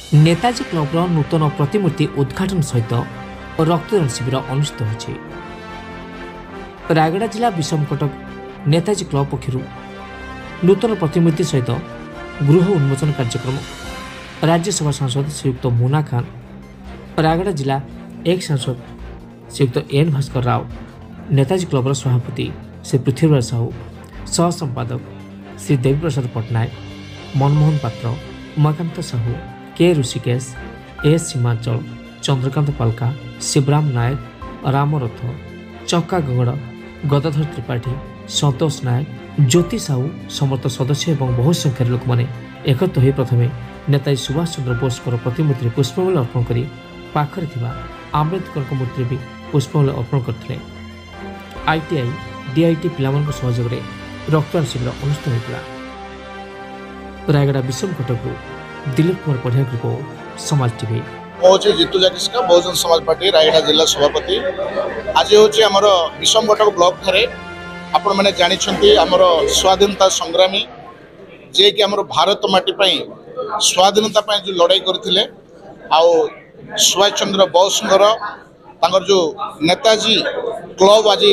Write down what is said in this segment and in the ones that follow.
नेताजी क्लब्र नूतन प्रतिमूर्ति उद्घाटन सहित रक्तदान शिविर अनुष्ठित होछि। रायगड़ा जिला विषमकटक नेताजी क्लब पक्षर नूतन प्रतिमूर्ति सहित गृह उन्मोचन कार्यक्रम राज्यसभा सांसद श्रीयुक्त मुना खान, रायगड़ा जिला एक सांसद श्रीयुक्त एन भास्कर राव, नेताजी क्लब्र सभापति श्री पृथ्वीराज साहू, सह संपादक श्री देवीप्रसाद पट्टनायक, मनमोहन पात्र, उमाकांत साहू, के ऋषिकेश, एस सीमांचल, चंद्रकांत पालका, शिवराम नायक, रामरथ, चक्का गंगड़, गदाधर त्रिपाठी, संतोष नायक, ज्योति साहू समस्त सदस्य और बहु संख्यार लोक मैंने एकत्र हो प्रथमे नेताजी सुभाष चंद्र बोस प्रतिमूर्ति पुष्पमाल्य अर्पण कर पाखरे थिबा आंबेडकर मूर्ति भी पुष्पमाल्य अर्पण करते। आईटीआई डीआईटी पिलामान सहयोग में रक्तदान शिविर अनुष्ठित होता। रायगड़ा विषमकटक दिलीप कुमार पढ़िया रिपोर्ट समाज टीवी। हूँ जितू जाकिस्का बहुजन समाज पार्टी रायगड़ा जिला सभापति। आज हूँ आमर विषमकटक ब्लॉक ठारे आपण मैंने जानते आमर स्वाधीनता संग्रामी जे कि आमर भारत माटी स्वाधीनता जो लड़ाई करते सुभाष चंद्र बोस जो नेताजी क्लब आज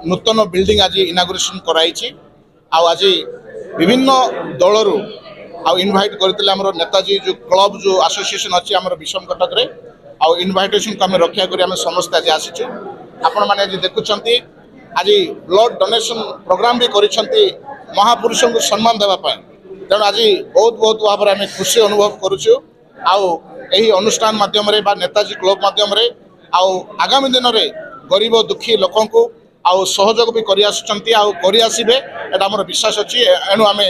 नूतन बिल्डिंग आज इनागुरेशन कराई। आज विभिन्न दलरू इनवाइट करते नेताजी जो क्लब जो एसोसिएशन अच्छी आम विषमकटक रे इनभाइटेशन को आम रक्षा कर समस्त आज आसीचु। आपण मैंने आज देखुं आज ब्लड डोनेशन प्रोग्राम भी करिसेंती महापुरुषों को सम्मान देवाई। तेणु आज बहुत बहुत भाव में आम खुशी अनुभव करुचु। यही अनुष्ठान माध्यम रे बा नेताजी क्लब माध्यम रे आगामी दिन में गरीब दुखी लोक सहयोग भी कर आमर विश्वास अच्छी। एणु आम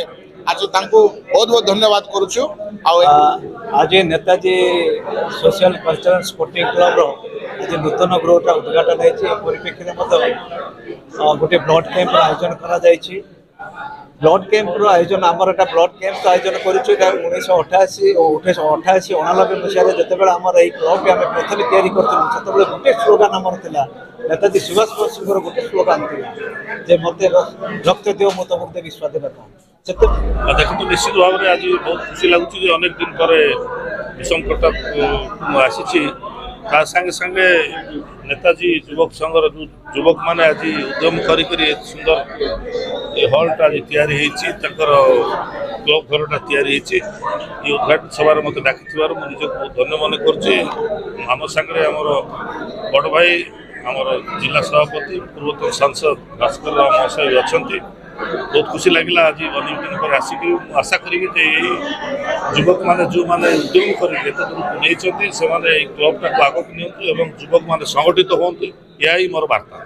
आज तांको बहुत बहुत धन्यवाद करुचु। आज Netaji social cultural sporting club आज नूतन गृहटा उद्घाटन होती परिप्रेक्षी गोटे ब्लड कैंप आयोजन करा जायछि। ब्लड कैंप आयोजन आमर एटा ब्लड कैंप आयोजन करूँ 1988 1989 मसीह जितेबाला आमर यही क्लब आम प्रथम तैयारी करूँ से गोटे स्लोगान आमर था नेताजी सुभाष बोस गोटे स्लोगान था जे मत रक्त दियो मु तुमको देवी स्वाधीनता। देखो निश्चित भाव में आज बहुत खुशी लगुच अनेक दिन पर विषमकटक आसी संगे संगे नेताजी युवक संघर युवक मैंने आज उद्यम कर सुंदर हॉलटा आज या क्लब घरटा या उद्घाटन सभार मत डाकी मुझे धन्य मन कर सागर आमर बड़ भाई आमर जिला सभापति पूर्वतन सांसद भास्कर राव महाशय अच्छा बहुत खुशी लगे। आज अनेक दिन पर आसिक आशा करी युवक मैंने जो मैंने उद्यम कर क्लब टाक आगे नियंतु युवक मैंने संगठित हूँ यही मोर वार्ता।